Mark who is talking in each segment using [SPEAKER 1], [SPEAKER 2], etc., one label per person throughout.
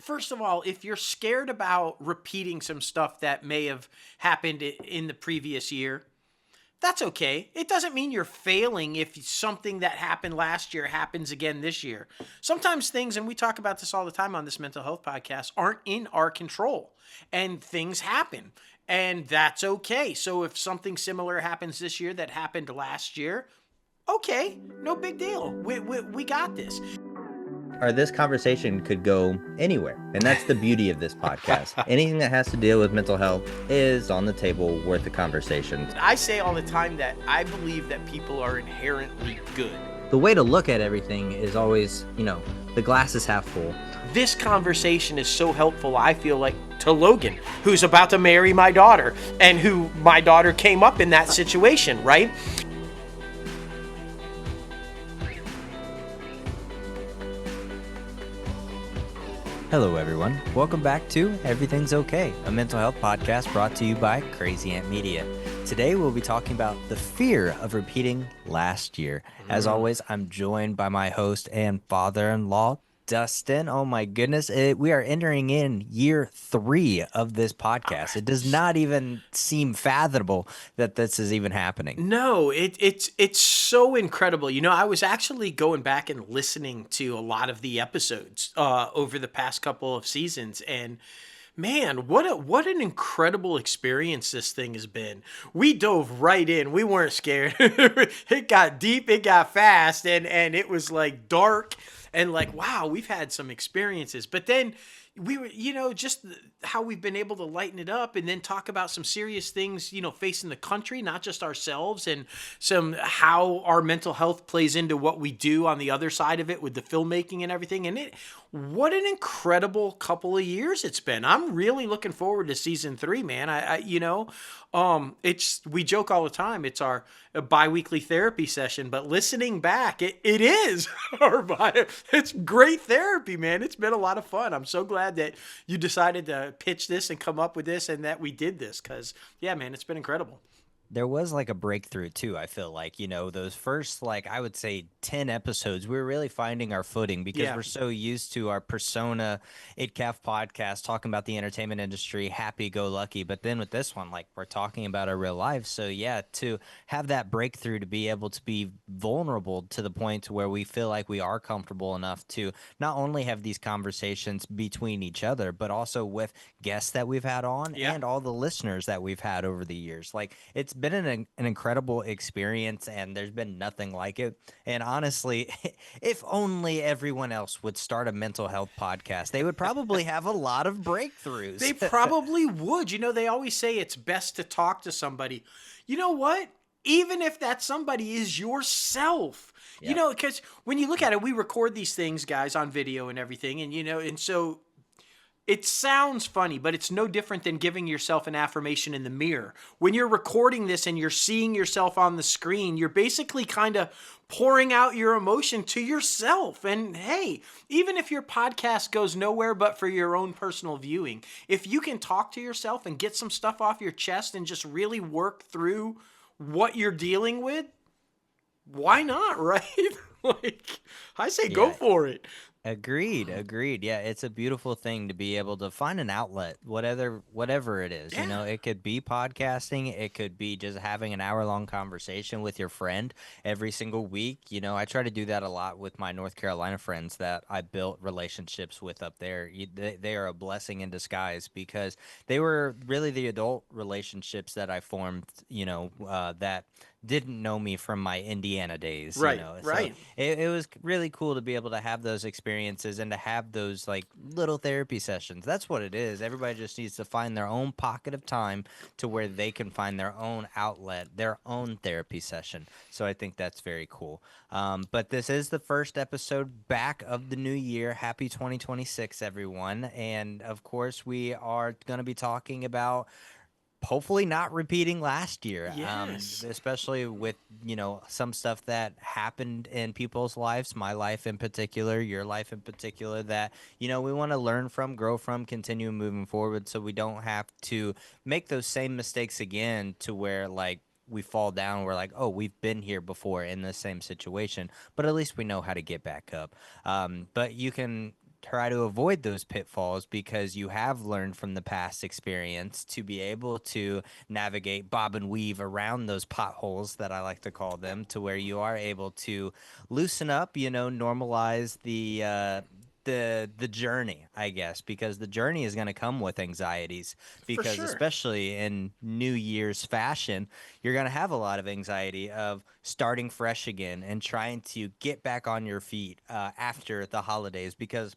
[SPEAKER 1] first of all, if you're scared about repeating some stuff that may have happened in the previous year, that's okay. It doesn't mean you're failing if something that happened last year happens again this year. Sometimes things, and we talk about this all the time on this mental health podcast, aren't in our control and things happen. And that's okay. So if something similar happens this year that happened last year, okay, no big deal. We got this.
[SPEAKER 2] Or this conversation could go anywhere. And that's the beauty of this podcast. Anything that has to deal with mental health is on the table, worth the conversation.
[SPEAKER 1] I say all the time that I believe that people are inherently good.
[SPEAKER 2] The way to look at everything is always, the glass is half full.
[SPEAKER 1] This conversation is so helpful, I feel like, to Logan, who's about to marry my daughter, and who my daughter came up in that situation, right?
[SPEAKER 3] Hello everyone, welcome back to Everything's Okay, a mental health podcast brought to you by Crazy Ant Media. Today we'll be talking about the fear of repeating last year. As always, I'm joined by my host and father-in-law, Dustin. Oh my goodness, we are entering in year 3 of this podcast. It does not even seem fathomable that this is even happening.
[SPEAKER 1] No, it's so incredible. I was actually going back and listening to a lot of the episodes over the past couple of seasons, and man, what an incredible experience this thing has been. We dove right in. We weren't scared. It got deep, it got fast, and it was like dark. And like, wow, we've had some experiences. But then we were, just how we've been able to lighten it up and then talk about some serious things, facing the country, not just ourselves, and some how our mental health plays into what we do on the other side of it with the filmmaking and everything. And what an incredible couple of years it's been. I'm really looking forward to season 3, man. We joke all the time. It's our bi-weekly therapy session, but listening back, it is it's great therapy, man. It's been a lot of fun. I'm so glad that you decided to pitch this and come up with this and that we did this, because yeah, man, it's been incredible.
[SPEAKER 3] There was like a breakthrough too, I feel like, those first, I would say 10 episodes, we were really finding our footing because we're so used to our persona, ItCaf podcast, talking about the entertainment industry, happy-go-lucky. But then with this one, we're talking about our real life. So yeah, to have that breakthrough, to be able to be vulnerable to the point to where we feel like we are comfortable enough to not only have these conversations between each other, but also with guests that we've had on and all the listeners that we've had over the years. It's been an incredible experience, and there's been nothing like it. And honestly, if only everyone else would start a mental health podcast, they would probably have a lot of breakthroughs.
[SPEAKER 1] They probably would. They always say it's best to talk to somebody. You know what? Even if that somebody is yourself, because when you look at it, we record these things, guys, on video and everything. And so it sounds funny, but it's no different than giving yourself an affirmation in the mirror. When you're recording this and you're seeing yourself on the screen, you're basically kind of pouring out your emotion to yourself. And hey, even if your podcast goes nowhere but for your own personal viewing, if you can talk to yourself and get some stuff off your chest and just really work through what you're dealing with, why not, right? I say go for it.
[SPEAKER 3] Agreed. Yeah, it's a beautiful thing to be able to find an outlet, whatever it is. It could be podcasting, it could be just having an hour-long conversation with your friend every single week. I try to do that a lot with my North Carolina friends that I built relationships with up there. They are a blessing in disguise because they were really the adult relationships that I formed, that didn't know me from my Indiana days.
[SPEAKER 1] Right.
[SPEAKER 3] So it was really cool to be able to have those experiences and to have those little therapy sessions. That's what it is. Everybody just needs to find their own pocket of time to where they can find their own outlet, their own therapy session. So I think that's very cool. But this is the first episode back of the new year. Happy 2026, everyone. And of course, we are going to be talking about hopefully not repeating last year, especially with, some stuff that happened in people's lives, my life in particular, your life in particular, that, we want to learn from, grow from, continue moving forward so we don't have to make those same mistakes again to where, we fall down, we're like, oh, we've been here before in the same situation, but at least we know how to get back up. But you can try to avoid those pitfalls because you have learned from the past experience to be able to navigate, bob and weave around those potholes that I like to call them, to where you are able to loosen up, normalize the journey, I guess, because the journey is going to come with anxieties,
[SPEAKER 1] For
[SPEAKER 3] because
[SPEAKER 1] sure.
[SPEAKER 3] especially in New Year's fashion, you're going to have a lot of anxiety of starting fresh again and trying to get back on your feet after the holidays, because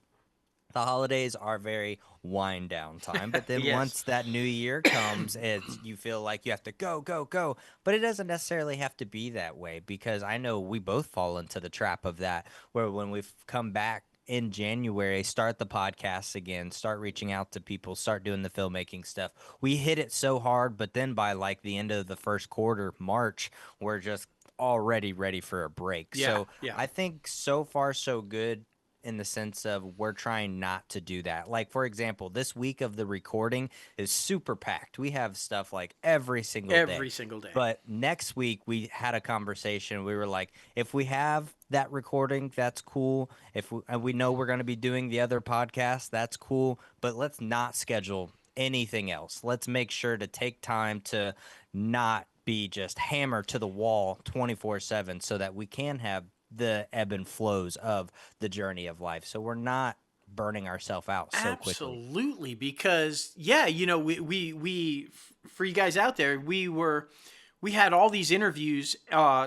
[SPEAKER 3] the holidays are very wind down time. But then
[SPEAKER 1] Yes.
[SPEAKER 3] once that new year comes, you feel like you have to go, go, go. But it doesn't necessarily have to be that way, because I know we both fall into the trap of that, where when we've come back in January, start the podcasts again, start reaching out to people, start doing the filmmaking stuff. We hit it so hard, but then by like the end of the first quarter, March, we're just already ready for a break.
[SPEAKER 1] Yeah.
[SPEAKER 3] So
[SPEAKER 1] Yeah.
[SPEAKER 3] I think so far so good, in the sense of we're trying not to do that. Like, for example, this week of the recording is super packed. We have stuff like every single day.
[SPEAKER 1] Every single day.
[SPEAKER 3] But next week we had a conversation. We were like, if we have that recording, that's cool. If we, and we know we're going to be doing the other podcast, that's cool. But let's not schedule anything else. Let's make sure to take time to not be just hammered to the wall 24/7, so that we can have the ebb and flows of the journey of life, so we're not burning ourselves out so quickly.
[SPEAKER 1] Absolutely, because yeah, for you guys out there, we had all these interviews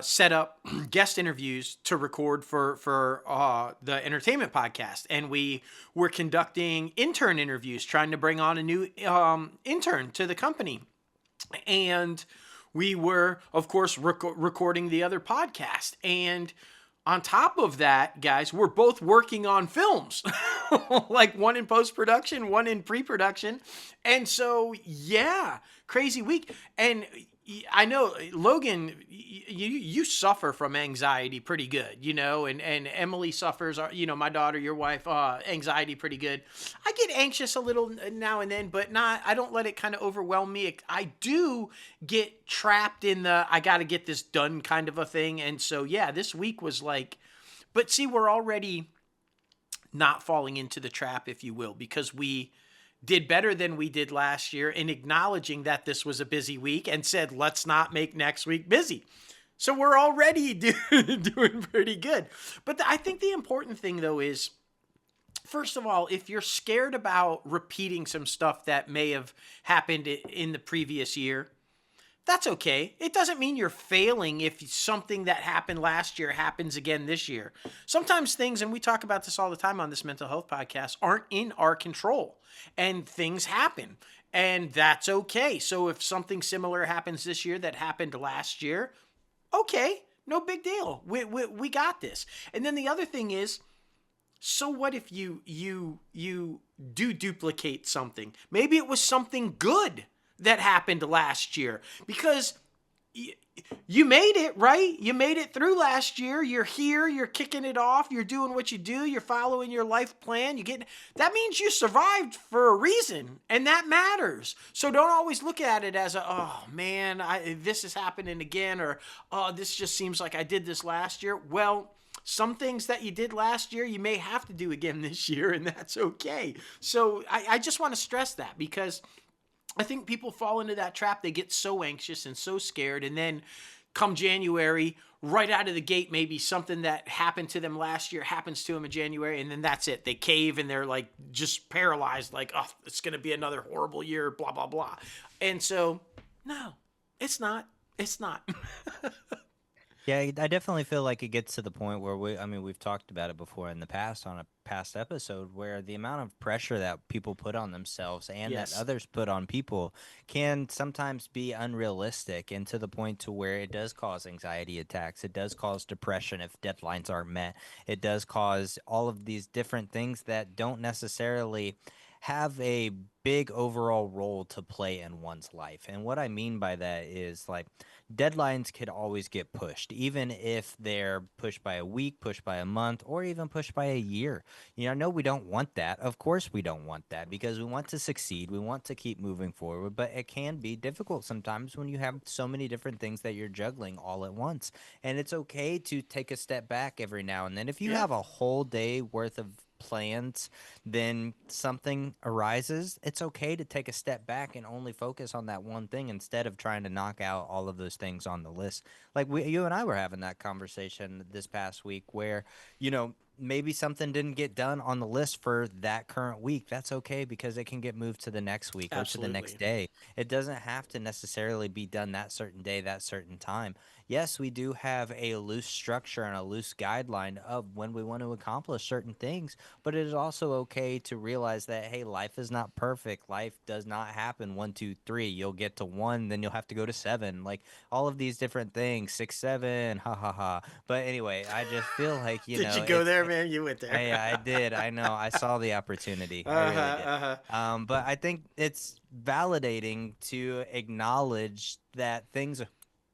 [SPEAKER 1] set up, guest interviews to record for the entertainment podcast, and we were conducting intern interviews, trying to bring on a new intern to the company, and we were, of course, recording the other podcast. And on top of that, guys, we're both working on films, like one in post production, one in pre production. And so, yeah, crazy week. And I know, Logan, you suffer from anxiety pretty good, and Emily suffers, my daughter, your wife, anxiety pretty good. I get anxious a little now and then, but I don't let it kind of overwhelm me. I do get trapped in the I got to get this done kind of a thing. And so, yeah, this week was like, but see, we're already not falling into the trap, if you will, because we did better than we did last year in acknowledging that this was a busy week and said, let's not make next week busy. So we're already doing pretty good. But I think the important thing, though, is, first of all, if you're scared about repeating some stuff that may have happened in the previous year, that's okay. It doesn't mean you're failing if something that happened last year happens again this year. Sometimes things, and we talk about this all the time on this mental health podcast, aren't in our control, and things happen, and that's okay. So if something similar happens this year that happened last year, okay, no big deal. We got this. And then the other thing is, so what if you do duplicate something? Maybe it was something good that happened last year, because you made it, right? You made it through last year. You're here, you're kicking it off, you're doing what you do, you're following your life plan. That means you survived for a reason, and that matters. So don't always look at it as oh man, this is happening again, or oh, this just seems like I did this last year. Well, some things that you did last year, you may have to do again this year, and that's okay. So I just want to stress that, because I think people fall into that trap. They get so anxious and so scared, and then come January, right out of the gate, maybe something that happened to them last year happens to them in January, and then that's it. They cave, and they're like just paralyzed, like, oh, it's going to be another horrible year, blah, blah, blah. And so, no, it's not. It's not.
[SPEAKER 3] Yeah, I definitely feel like it gets to the point where we've talked about it before in the past on a past episode, where the amount of pressure that people put on themselves and that
[SPEAKER 1] Yes.
[SPEAKER 3] others put on people can sometimes be unrealistic, and to the point to where it does cause anxiety attacks. It does cause depression if deadlines aren't met. It does cause all of these different things that don't necessarily have a big overall role to play in one's life. And what I mean by that is, like, deadlines could always get pushed, even if they're pushed by a week, pushed by a month, or even pushed by a year. I know we don't want that. Of course, we don't want that, because we want to succeed. We want to keep moving forward, but it can be difficult sometimes when you have so many different things that you're juggling all at once. And it's okay to take a step back every now and then. If you
[SPEAKER 1] Yeah.
[SPEAKER 3] have a whole day worth of plans, then something arises, it's okay to take a step back and only focus on that one thing instead of trying to knock out all of those things on the list. Like you and I were having that conversation this past week where, maybe something didn't get done on the list for that current week. That's okay because it can get moved to the next week or to the next
[SPEAKER 1] Absolutely.
[SPEAKER 3] day. It doesn't have to necessarily be done that certain day, that certain time. Yes, we do have a loose structure and a loose guideline of when we want to accomplish certain things, but it is also okay to realize that, hey, life is not perfect. Life does not happen 1, 2, 3. You'll get to 1, then you'll have to go to 7. Like all of these different things, 6, 7, ha ha ha. But anyway, I just feel like,
[SPEAKER 1] Did you go
[SPEAKER 3] it's
[SPEAKER 1] there, man? You went there.
[SPEAKER 3] I did. I know. I saw the opportunity. I
[SPEAKER 1] Uh-huh,
[SPEAKER 3] really did.
[SPEAKER 1] uh-huh.
[SPEAKER 3] But I think it's validating to acknowledge that things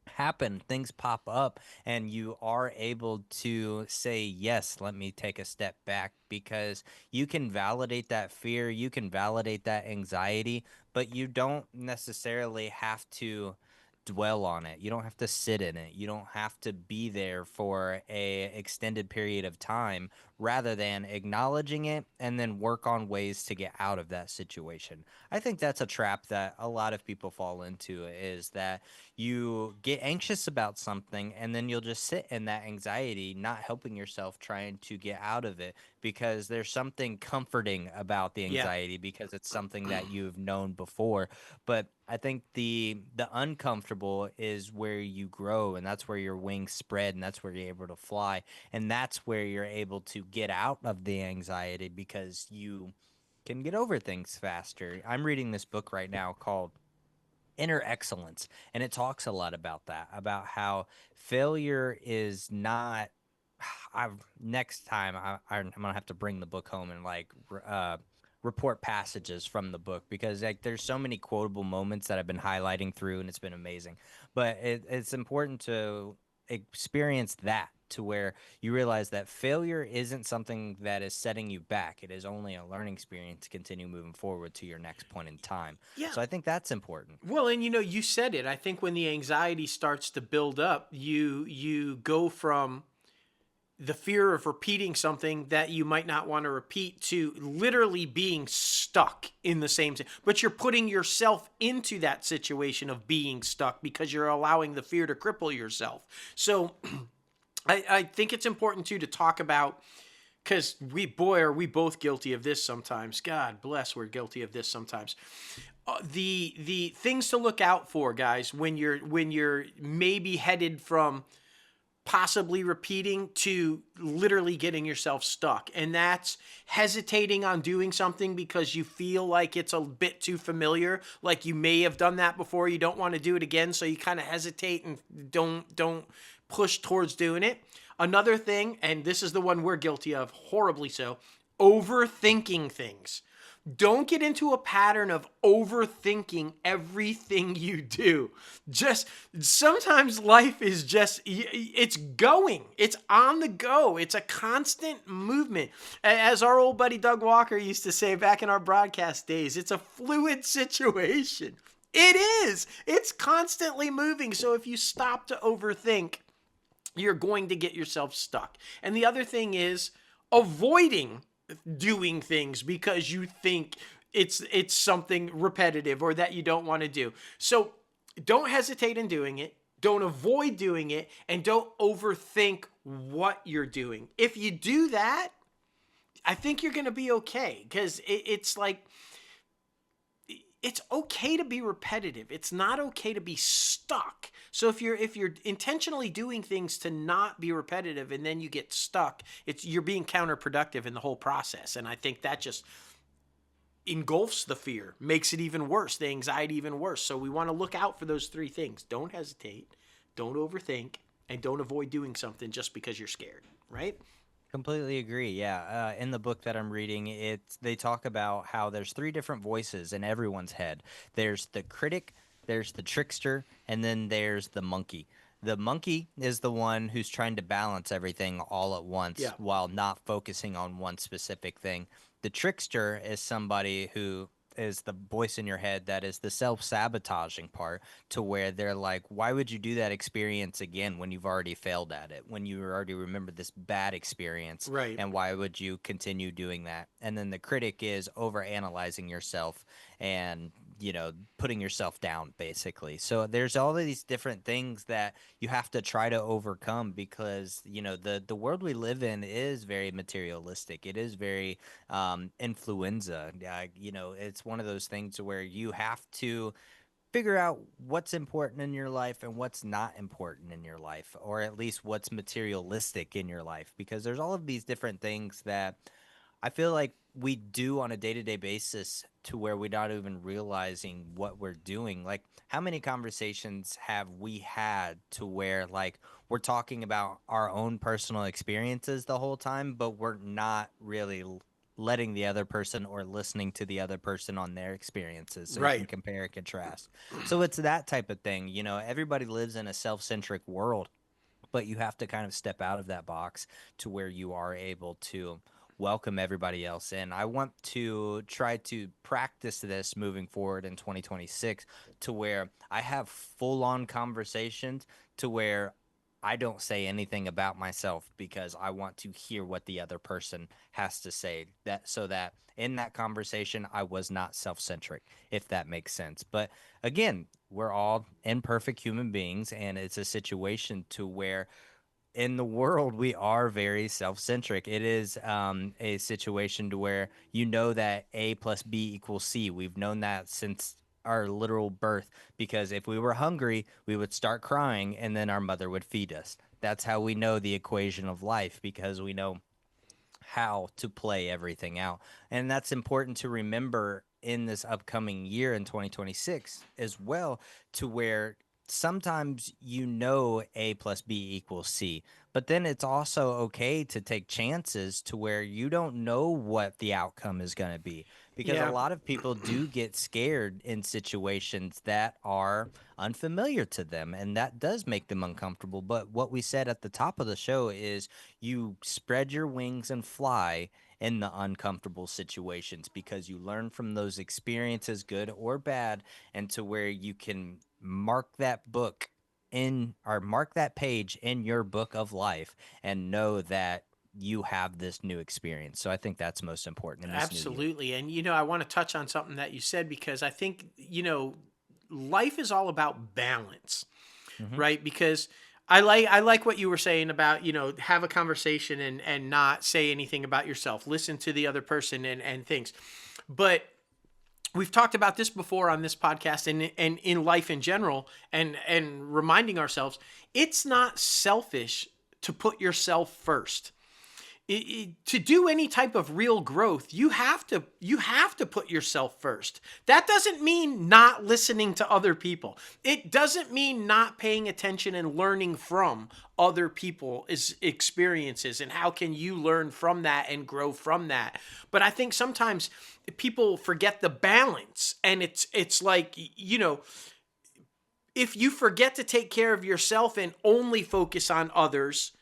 [SPEAKER 3] happen, things pop up, and you are able to say, yes, let me take a step back because you can validate that fear, you can validate that anxiety, but you don't necessarily have to dwell on it. You don't have to sit in it. You don't have to be there for a extended period of time rather than acknowledging it and then work on ways to get out of that situation. I think that's a trap that a lot of people fall into is that you get anxious about something and then you'll just sit in that anxiety, not helping yourself trying to get out of it because there's something comforting about the
[SPEAKER 1] Yeah.
[SPEAKER 3] anxiety because it's something that you've known before. But I think the uncomfortable is where you grow, and that's where your wings spread, and that's where you're able to fly, and that's where you're able to get out of the anxiety because you can get over things faster. I'm reading this book right now called Inner Excellence, and it talks a lot about that, about how failure is not. Next time I'm gonna have to bring the book home and report passages from the book because like there's so many quotable moments that I've been highlighting through, and it's been amazing. But it's important to experience that to where you realize that failure isn't something that is setting you back. It is only a learning experience to continue moving forward to your next point in time.
[SPEAKER 1] Yeah.
[SPEAKER 3] So I think that's important.
[SPEAKER 1] Well, and you said it. I think when the anxiety starts to build up, you go from the fear of repeating something that you might not want to repeat to literally being stuck in the same thing. But you're putting yourself into that situation of being stuck because you're allowing the fear to cripple yourself. So I think it's important too to talk about because boy, are we both guilty of this sometimes. God bless, we're guilty of this sometimes. The things to look out for, guys, when you're maybe headed from possibly repeating to literally getting yourself stuck. And that's hesitating on doing something because you feel like it's a bit too familiar, like you may have done that before, you don't want to do it again, so you kind of hesitate and don't push towards doing it. Another thing, and this is the one we're guilty of, horribly so, overthinking things. Don't get into a pattern of overthinking everything you do. Just sometimes life is just, it's going, it's on the go, it's a constant movement. As our old buddy Doug Walker used to say back in our broadcast days, it's a fluid situation. It is, it's constantly moving. So if you stop to overthink, you're going to get yourself stuck. And the other thing is avoiding doing things because you think it's something repetitive or that you don't want to do. So don't hesitate in doing it. Don't avoid doing it, and don't overthink what you're doing. If you do that, I think you're going to be okay because it's like it's okay to be repetitive. It's not okay to be stuck. So if you're intentionally doing things to not be repetitive and then you get stuck, you're being counterproductive in the whole process. And I think that just engulfs the fear, makes it even worse, the anxiety even worse. So we want to look out for those three things. Don't hesitate, don't overthink, and don't avoid doing something just because you're scared, right?
[SPEAKER 3] Completely agree. Yeah. In the book that I'm reading, they talk about how there's three different voices in everyone's head. There's the critic, there's the trickster, and then there's the monkey. The monkey is the one who's trying to balance everything all at once
[SPEAKER 1] Yeah.
[SPEAKER 3] while not focusing on one specific thing. The trickster is somebody who is the voice in your head that is the self-sabotaging part, to where they're like, why would you do that experience again when you've already failed at it, when you already remember this bad experience,
[SPEAKER 1] Right.
[SPEAKER 3] and why would you continue doing that? And then the critic is over analyzing yourself and, putting yourself down, basically. So there's all of these different things that you have to try to overcome, because the world we live in is very materialistic. It is very influenza. It's one of those things where you have to figure out what's important in your life and what's not important in your life, or at least what's materialistic in your life, because there's all of these different things that I feel like we do on a day-to-day basis, to where we're not even realizing what we're doing. Like, how many conversations have we had to where, like, we're talking about our own personal experiences the whole time, but we're not really letting the other person or listening to the other person on their experiences, so you can
[SPEAKER 1] Right.
[SPEAKER 3] compare and contrast. So it's that type of thing. Everybody lives in a self-centric world, but you have to kind of step out of that box to where you are able to welcome everybody else in. I want to try to practice this moving forward in 2026, to where I have full on conversations, to where I don't say anything about myself, because I want to hear what the other person has to say, that so that in that conversation I was not self-centric, if that makes sense. But again, we're all imperfect human beings, and it's a situation to where in the world we are very self-centric. It is a situation to where that A plus B equals C. We've known that since our literal birth, because if we were hungry, we would start crying, and then our mother would feed us. That's how we know the equation of life, because we know how to play everything out. And that's important to remember in this upcoming year in 2026 as well, to where sometimes A plus B equals C, but then it's also okay to take chances, to where you don't know what the outcome is going to be, because a
[SPEAKER 1] Yeah.
[SPEAKER 3] lot of people do get scared in situations that are unfamiliar to them, and that does make them uncomfortable. But what we said at the top of the show is, you spread your wings and fly in the uncomfortable situations, because you learn from those experiences, good or bad, and to where you can mark that book mark that page in your book of life, and know that you have this new experience. So I think that's most important in this new year.
[SPEAKER 1] Absolutely. And, I want to touch on something that you said, because I think, life is all about balance,
[SPEAKER 3] Hmm.
[SPEAKER 1] right? Because I like what you were saying about, have a conversation and not say anything about yourself. Listen to the other person and things. But we've talked about this before on this podcast, and in life in general, and reminding ourselves, it's not selfish to put yourself first. To do any type of real growth, you have to put yourself first. That doesn't mean not listening to other people. It doesn't mean not paying attention and learning from other people's experiences, and how can you learn from that and grow from that. But I think sometimes people forget the balance, and it's like, if you forget to take care of yourself and only focus on others,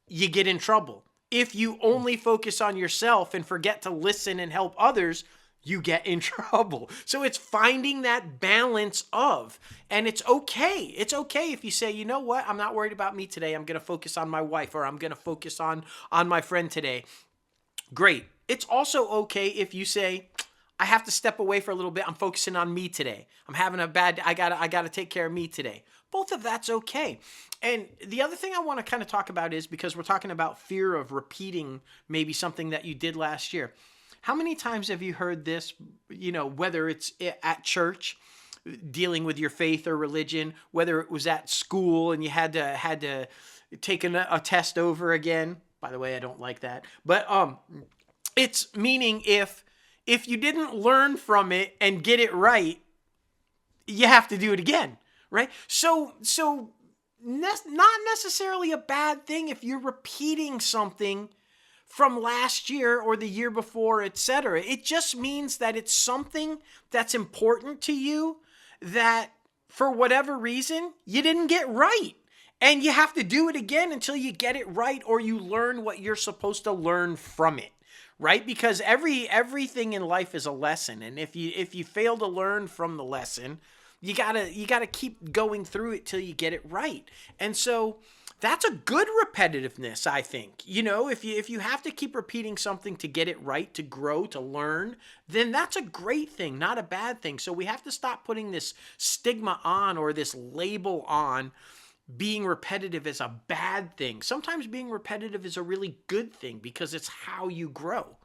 [SPEAKER 1] you get in trouble. If you only focus on yourself and forget to listen and help others, you get in trouble. So it's finding that balance of, and it's okay. It's okay if you say, you know what, I'm not worried about me today. I'm going to focus on my wife, or I'm going to focus on my friend today. Great. It's also okay if you say, I have to step away for a little bit. I'm focusing on me today. I'm having a bad, I gotta take care of me today. Both of that's okay. And the other thing I want to kind of talk about is, because we're talking about fear of repeating maybe something that you did last year. How many times have you heard this, whether it's at church, dealing with your faith or religion, whether it was at school and you had to take a test over again. By the way, I don't like that. But it's meaning if you didn't learn from it and get it right, you have to do it again, right? So not necessarily a bad thing if you're repeating something from last year or the year before, etc. It just means that it's something that's important to you that for whatever reason you didn't get right. And you have to do it again until you get it right, or you learn what you're supposed to learn from it. right? Because everything in life is a lesson, and if you fail to learn from the lesson, you gotta keep going through it till you get it right. And so that's a good repetitiveness, I think. If you have to keep repeating something to get it right, to grow, to learn, then that's a great thing, not a bad thing. So we have to stop putting this stigma on, or this label on being repetitive as a bad thing. Sometimes being repetitive is a really good thing because it's how you grow.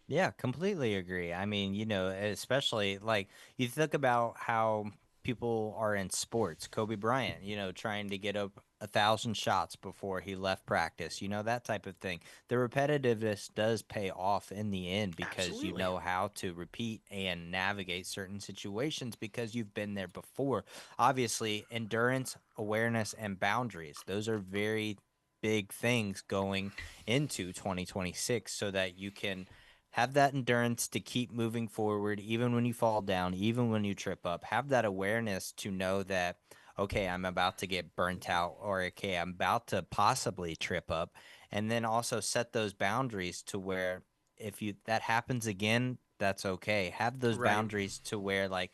[SPEAKER 3] Yeah, completely agree. I mean, especially like you think about how people are in sports. Kobe Bryant, trying to get up 1,000 shots before he left practice, that type of thing. The repetitiveness does pay off in the end because you
[SPEAKER 1] Absolutely.
[SPEAKER 3] know how to repeat and navigate certain situations because you've been there before. Obviously, endurance, awareness, and boundaries. Those are very big things going into 2026 so that you can have that endurance to keep moving forward, even when you fall down, even when you trip up. Have that awareness to know that, okay, I'm about to get burnt out, or okay, I'm about to possibly trip up. And then also set those boundaries to where if you that happens again, that's okay. Have those
[SPEAKER 1] Right.
[SPEAKER 3] boundaries to where like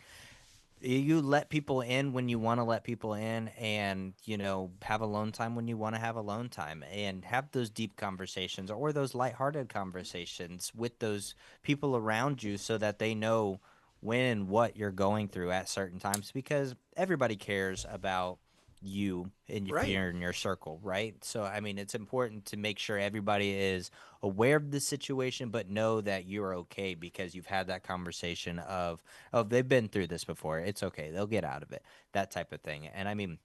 [SPEAKER 3] you let people in when you want to let people in, and have alone time when you want to have alone time, and have those deep conversations or those lighthearted conversations with those people around you so that they know when and what you're going through at certain times, because everybody cares about you and if
[SPEAKER 1] Right.
[SPEAKER 3] you're in your circle, right? So I mean, it's important to make sure everybody is aware of the situation but know that you're okay because you've had that conversation of, oh, they've been through this before. It's okay. They'll get out of it. That type of thing. And I mean,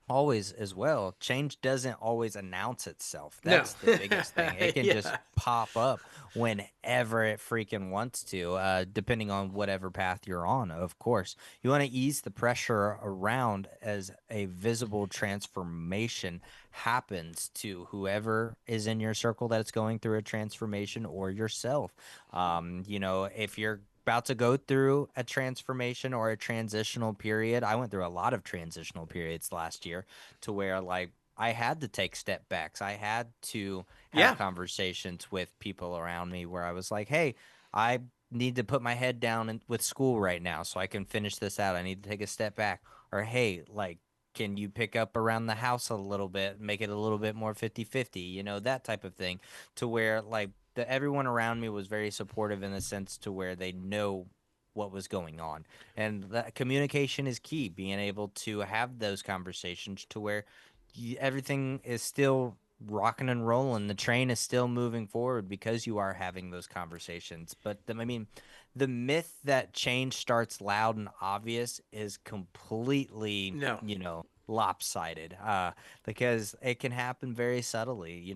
[SPEAKER 3] always as well, change doesn't always announce itself.
[SPEAKER 1] No.
[SPEAKER 3] That's the biggest thing. It can just
[SPEAKER 1] Yeah.
[SPEAKER 3] pop up whenever it freaking wants to, depending on whatever path you're on, of course. You want to ease the pressure around as a visible transformation happens to whoever is in your circle that's going through a transformation, or yourself. If you're about to go through a transformation or a transitional period. I went through a lot of transitional periods last year to where like I had to take step backs. I had to have
[SPEAKER 1] Yeah.
[SPEAKER 3] conversations with people around me where I was like, "Hey, I need to put my head down with school right now so I can finish this out. I need to take a step back." Or, "Hey, like can you pick up around the house a little bit, make it a little bit more 50-50, that type of thing, to where like everyone around me was very supportive in the sense to where they know what was going on. And that communication is key, being able to have those conversations to where everything is still rocking and rolling. The train is still moving forward because you are having those conversations. But I mean, the myth that change starts loud and obvious is completely,
[SPEAKER 1] No.
[SPEAKER 3] lopsided, because it can happen very subtly,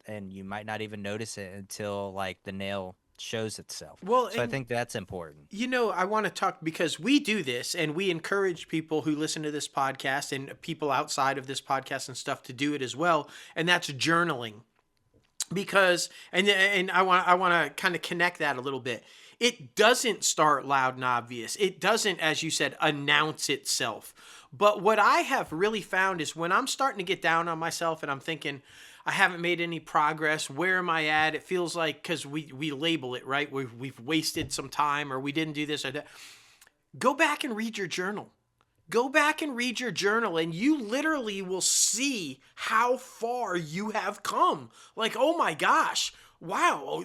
[SPEAKER 3] and you might not even notice it until like the nail shows itself.
[SPEAKER 1] Well,
[SPEAKER 3] So I
[SPEAKER 1] and
[SPEAKER 3] think that's important.
[SPEAKER 1] I want to talk because we do this and we encourage people who listen to this podcast and people outside of this podcast and stuff to do it as well. And that's journaling. Because and I want to kind of connect that a little bit. It doesn't start loud and obvious. It doesn't, as you said, announce itself. But what I have really found is when I'm starting to get down on myself and I'm thinking I haven't made any progress, where am I at? It feels like, because we label it, right? We've wasted some time, or we didn't do this or that. Go back and read your journal. Go back and read your journal, and you literally will see how far you have come. Like, oh my gosh, wow,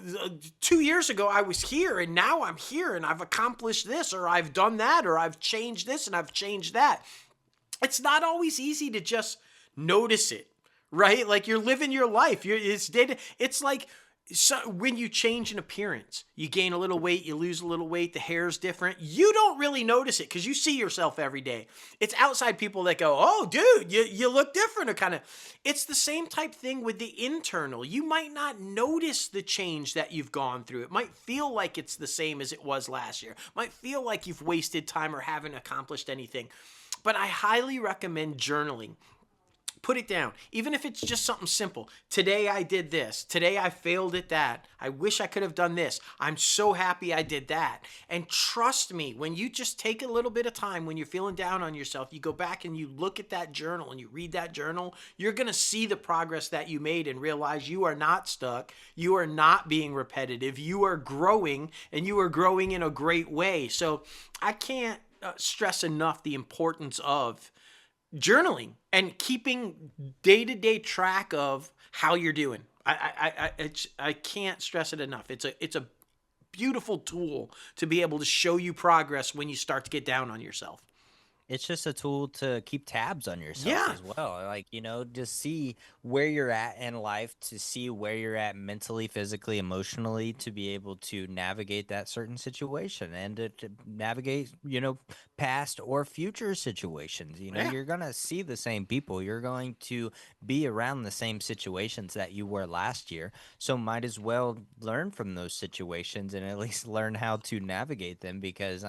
[SPEAKER 1] 2 years ago I was here, and now I'm here, and I've accomplished this, or I've done that, or I've changed this, and I've changed that. It's not always easy to just notice it, right? Like, you're living your life. It's like, so when you change an appearance, you gain a little weight, you lose a little weight, the hair's different. You don't really notice it because you see yourself every day. It's outside people that go, "Oh, dude, you look different," or kind of. It's the same type thing with the internal. You might not notice the change that you've gone through. It might feel like it's the same as it was last year. It might feel like you've wasted time or haven't accomplished anything. But I highly recommend journaling. put it down. Even if it's just something simple. Today I did this. Today I failed at that. I wish I could have done this. I'm so happy I did that. And trust me, when you just take a little bit of time, when you're feeling down on yourself, you go back and you look at that journal and you read that journal, you're going to see the progress that you made and realize you are not stuck. You are not being repetitive. You are growing, and you are growing in a great way. So I can't stress enough the importance of journaling and keeping day-to-day track of how you're doing. I can't stress it enough. It's a beautiful tool to be able to show you progress when you start to get down on yourself.
[SPEAKER 3] It's just a tool to keep tabs on yourself
[SPEAKER 1] Yeah.
[SPEAKER 3] as well. Like, just see where you're at in life, to see where you're at mentally, physically, emotionally, to be able to navigate that certain situation and to navigate, past or future situations.
[SPEAKER 1] Yeah.
[SPEAKER 3] You're going to see the same people. You're going to be around the same situations that you were last year. So might as well learn from those situations and at least learn how to navigate them, because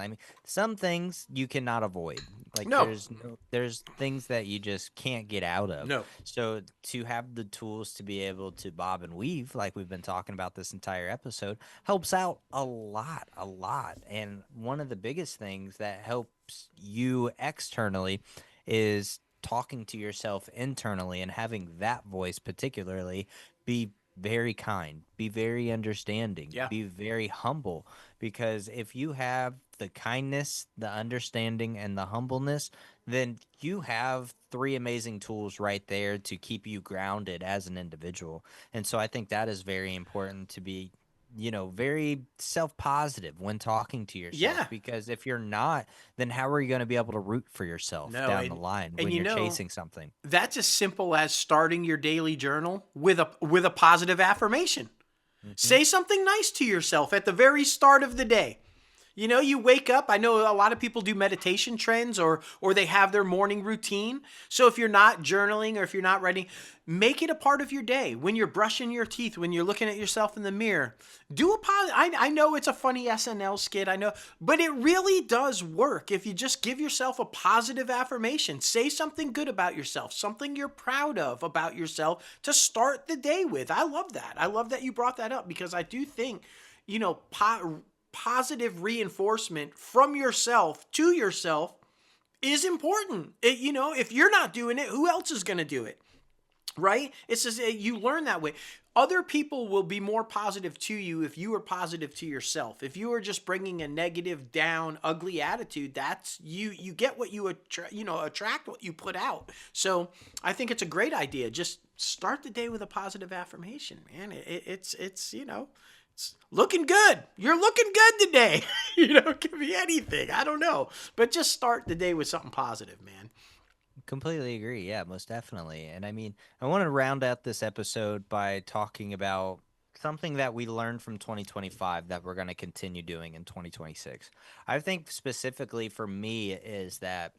[SPEAKER 3] some things you cannot avoid. Like
[SPEAKER 1] No.
[SPEAKER 3] there's things that you just can't get out of.
[SPEAKER 1] No.
[SPEAKER 3] So to have the tools to be able to bob and weave, like we've been talking about this entire episode, helps out a lot, a lot. And one of the biggest things that helps you externally is talking to yourself internally and having that voice particularly be very kind, be very understanding,
[SPEAKER 1] Yeah.
[SPEAKER 3] be very humble. Because if you have the kindness, the understanding, and the humbleness, then you have three amazing tools right there to keep you grounded as an individual. And so I think that is very important, to be very self-positive when talking to yourself.
[SPEAKER 1] Yeah.
[SPEAKER 3] Because if you're not, then how are you going to be able to root for yourself
[SPEAKER 1] No,
[SPEAKER 3] down the line when you're chasing something?
[SPEAKER 1] That's as simple as starting your daily journal with a positive affirmation. Say something nice to yourself at the very start of the day. You wake up. I know a lot of people do meditation trends or they have their morning routine. So if you're not journaling or if you're not writing, make it a part of your day. When you're brushing your teeth, when you're looking at yourself in the mirror, do a positive. I know it's a funny SNL skit. I know, but it really does work if you just give yourself a positive affirmation. Say something good about yourself, something you're proud of about yourself to start the day with. I love that. I love that you brought that up, because I do think, positive reinforcement from yourself to yourself is important. If you're not doing it, who else is going to do it? Right? It's just you learn that way. Other people will be more positive to you if you are positive to yourself. If you are just bringing a negative, down, ugly attitude, that's you get what you attract what you put out. So I think it's a great idea. Just start the day with a positive affirmation, man. It's looking good. You're looking good today. It could be anything. I don't know. But just start the day with something positive, man.
[SPEAKER 3] Completely agree. Yeah, most definitely. And I want to round out this episode by talking about something that we learned from 2025 that we're going to continue doing in 2026. I think specifically for me is that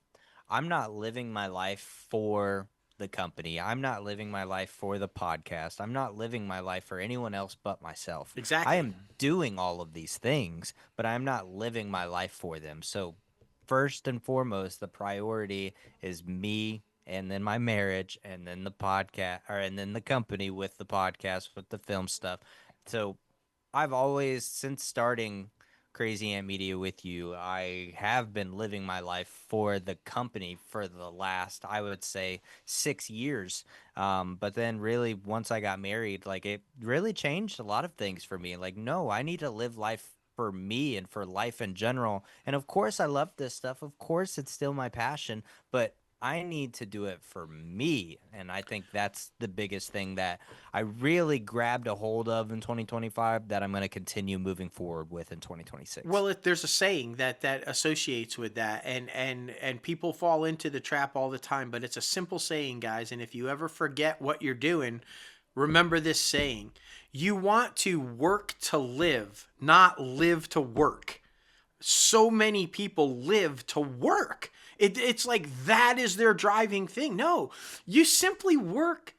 [SPEAKER 3] I'm not living my life for the company. I'm not living my life for the podcast. I'm not living my life for anyone else but myself.
[SPEAKER 1] Exactly.
[SPEAKER 3] I am doing all of these things, but I'm not living my life for them. So first and foremost, the priority is me, and then my marriage, and then the podcast, and then the company with the podcast, with the film stuff. So I've always, since starting Crazy Ant Media with you, I have been living my life for the company for the last, I would say, 6 years. But then really, once I got married, like, it really changed a lot of things for me. Like, no, I need to live life for me and for life in general. And of course, I love this stuff. Of course, it's still my passion, but I need to do it for me. And I think that's the biggest thing that I really grabbed a hold of in 2025 that I'm going to continue moving forward with in 2026.
[SPEAKER 1] Well, there's a saying that associates with that, and people fall into the trap all the time, but it's a simple saying, guys. And if you ever forget what you're doing, remember this saying: you want to work to live, not live to work. So many people live to work. It's like that is their driving thing. No, you simply work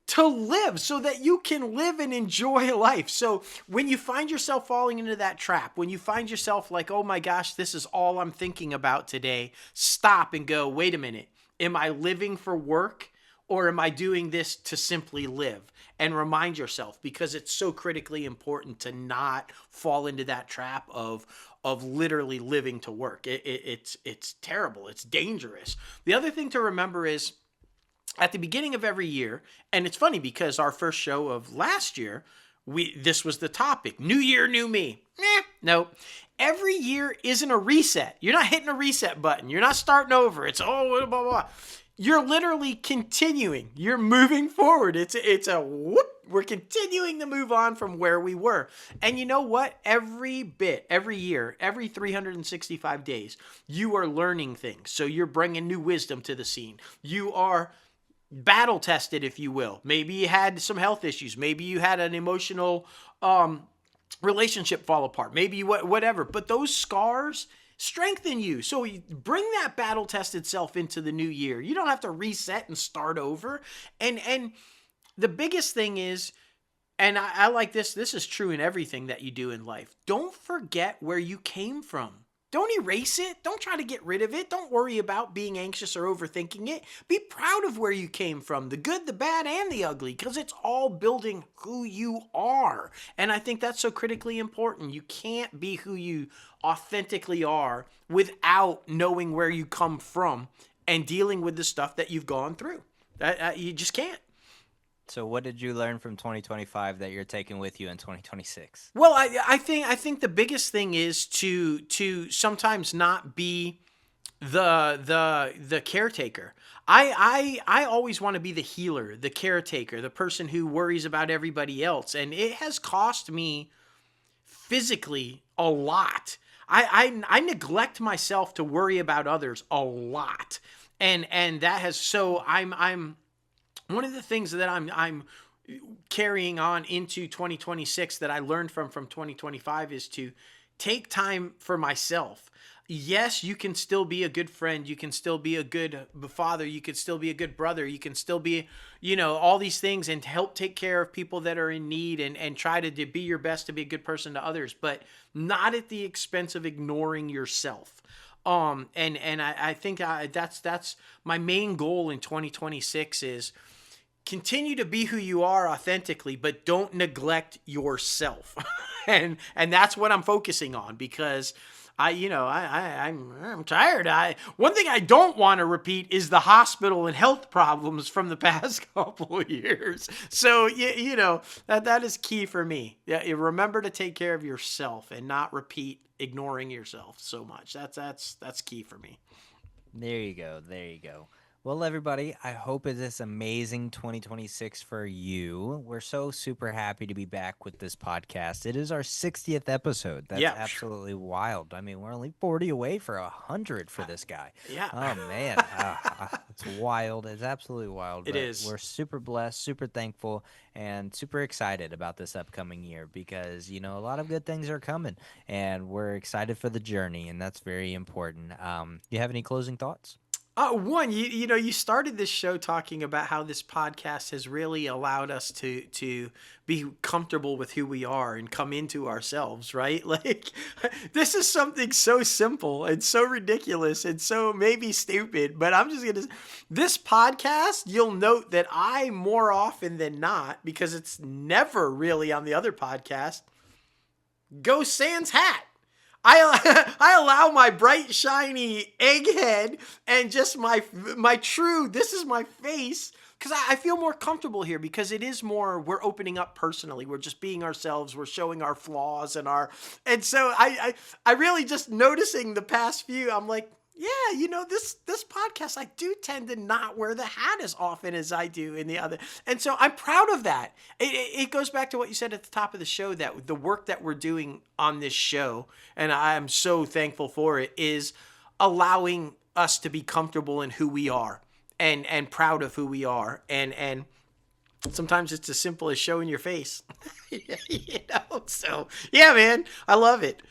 [SPEAKER 1] to live so that you can live and enjoy life. So when you find yourself falling into that trap, when you find yourself like, oh my gosh, this is all I'm thinking about today, stop and go, wait a minute. Am I living for work, or am I doing this to simply live? And remind yourself, because it's so critically important to not fall into that trap of literally living to work. It's terrible. It's dangerous. The other thing to remember is at the beginning of every year, and it's funny because our first show of last year, this was the topic: New Year, New Me. No. Every year isn't a reset. You're not hitting a reset button. You're not starting over. It's blah, blah, blah. You're literally continuing. You're moving forward. It's a whoop. We're continuing to move on from where we were. And you know what? Every year, every 365 days, you are learning things. So you're bringing new wisdom to the scene. You are battle tested, if you will. Maybe you had some health issues. Maybe you had an emotional relationship fall apart. Maybe whatever. But those scars strengthen you. So you bring that battle tested self into the new year. You don't have to reset and start over. And the biggest thing is, and I like this is true in everything that you do in life. Don't forget where you came from. Don't erase it. Don't try to get rid of it. Don't worry about being anxious or overthinking it. Be proud of where you came from, the good, the bad, and the ugly, because it's all building who you are. And I think that's so critically important. You can't be who you authentically are without knowing where you come from and dealing with the stuff that you've gone through. You just can't.
[SPEAKER 3] So what did you learn from 2025 that you're taking with you in 2026?
[SPEAKER 1] Well, I think the biggest thing is to sometimes not be the caretaker. I always want to be the healer, the caretaker, the person who worries about everybody else, and it has cost me physically a lot. I neglect myself to worry about others a lot, and that has I'm one of the things that I'm carrying on into 2026 that I learned from 2025 is to take time for myself. Yes, you can still be a good friend. You can still be a good father. You can still be a good brother. You can still be, all these things and help take care of people that are in need and try to be your best to be a good person to others, but not at the expense of ignoring yourself. And I think that's my main goal in 2026 is continue to be who you are authentically, but don't neglect yourself. and that's what I'm focusing on, because I'm tired. One thing I don't want to repeat is the hospital and health problems from the past couple of years. So that is key for me. Yeah, remember to take care of yourself and not repeat ignoring yourself so much. That's key for me.
[SPEAKER 3] There you go. Well, everybody, I hope it is amazing 2026 for you. We're so super happy to be back with this podcast. It is our 60th episode. That's absolutely wild. I mean, we're only 40 away for 100 for this guy.
[SPEAKER 1] Yeah.
[SPEAKER 3] Oh, man. It's wild. It's absolutely wild.
[SPEAKER 1] It is.
[SPEAKER 3] We're super blessed, super thankful, and super excited about this upcoming year because, a lot of good things are coming, and we're excited for the journey, and that's very important. You have any closing thoughts?
[SPEAKER 1] One, you started this show talking about how this podcast has really allowed us to be comfortable with who we are and come into ourselves, right? Like, this is something so simple and so ridiculous and so maybe stupid, but this podcast, you'll note that I more often than not, because it's never really on the other podcast, go sans hat. I allow my bright, shiny egghead and just my true, this is my face, because I feel more comfortable here because it is more, we're opening up personally. We're just being ourselves. We're showing our flaws and so I really just noticing the past few, I'm like, yeah, this podcast, I do tend to not wear the hat as often as I do in the other. And so I'm proud of that. It goes back to what you said at the top of the show, that the work that we're doing on this show, and I'm so thankful for it, is allowing us to be comfortable in who we are and proud of who we are. And sometimes it's as simple as showing your face. So yeah, man, I love it.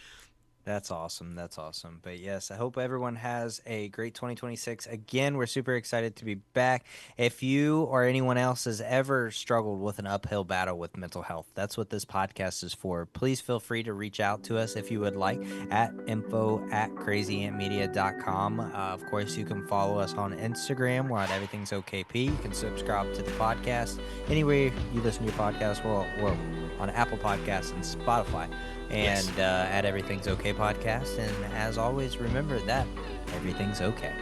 [SPEAKER 3] That's awesome. That's awesome. But yes, I hope everyone has a great 2026. Again, we're super excited to be back. If you or anyone else has ever struggled with an uphill battle with mental health, that's what this podcast is for. Please feel free to reach out to us if you would like at info@crazyantmedia.com. Of course, you can follow us on Instagram. We're at Everything's OKP. You can subscribe to the podcast anywhere you listen to your podcast. We're on Apple Podcasts and Spotify. And at Everything's Okay podcast. And as always, remember that everything's okay.